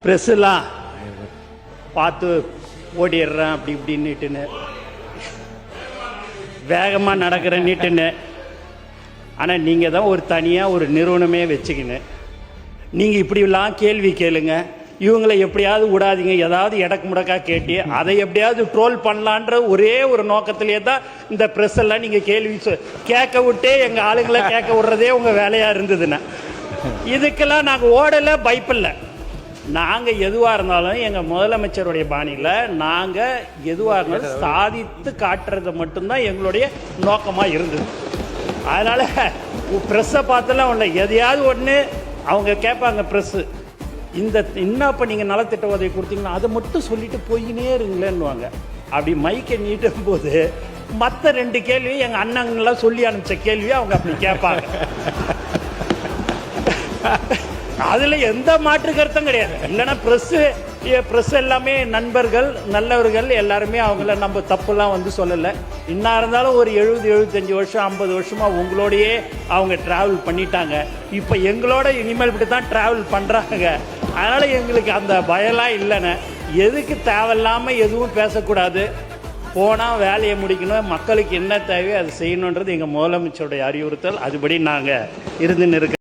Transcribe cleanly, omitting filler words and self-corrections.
ப்ரெஸ்ஸெல்லாம் பார்த்து ஓடிடுறேன் அப்படி இப்படின்னுட்டுன்னு வேகமாக நடக்கிறேன்னுட்டுன்னு. ஆனால் நீங்கள் தான் ஒரு தனியாக ஒரு நிறுவனமே வச்சுக்கின்னு நீங்கள் இப்படிலாம் கேள்வி கேளுங்க, இவங்களை எப்படியாவது விடாதீங்க, ஏதாவது இடக்கு முடக்காக கேட்டு அதை எப்படியாவது ட்ரோல் பண்ணலான்ற ஒரே ஒரு நோக்கத்திலே தான் இந்த ப்ரெஸ் எல்லாம் நீங்கள் கேள்வி கேட்க விட்டே எங்கள் ஆளுங்களை கேட்க விடுறதே உங்கள் வேலையாக இருந்ததுன்னா இதுக்கெல்லாம் நாங்கள் ஓடலை, பயப்பில்லை. நாங்கள் எதுவாக இருந்தாலும் எங்கள் முதலமைச்சருடைய பாணியில் நாங்கள் எதுவாக இருந்தாலும் சாதித்து காட்டுறது மட்டும்தான் எங்களுடைய நோக்கமாக இருந்தது. அதனால் ப்ரெஸ்ஸை பார்த்தெல்லாம் ஒன்று எதையாவது ஒன்று அவங்க கேட்பாங்க, ப்ரெஸ்ஸு இன்னும் இப்போ நீங்கள் நலத்திட்ட உதவி கொடுத்தீங்கன்னா அதை மட்டும் சொல்லிட்டு போயினே இருங்களேன்னுவாங்க. அப்படி மைக்கை நீட்டும் போது மற்ற ரெண்டு கேள்வி எங்கள் அண்ணங்களாம் சொல்லி அனுப்பிச்ச கேள்வியை அவங்க அப்படி கேட்பாங்க. அதில் எந்த மாற்று கருத்தும் கிடையாது. இல்லைன்னா ப்ரெஸ் எல்லாமே நண்பர்கள், நல்லவர்கள், எல்லாருமே அவங்கள நம்ம தப்புலாம் வந்து சொல்லலை. இன்னும் இருந்தாலும் ஒரு 70-75 வருஷம் 50 வருஷமாக உங்களோடையே அவங்க ட்ராவல் பண்ணிட்டாங்க. இப்போ எங்களோட இனிமேல் இப்படி தான் ட்ராவல் பண்ணுறாங்க. அதனால் எங்களுக்கு அந்த பயம்லாம் இல்லைன்னு. எதுக்கு தேவையில்லாமல் எதுவும் பேசக்கூடாது, போனால் வேலையை முடிக்கணும், மக்களுக்கு என்ன தேவையோ அதை செய்யணுன்றது எங்கள் முதலமைச்சருடைய அறிவுறுத்தல். அதுபடி நாங்கள் இருந்துன்னு இருக்க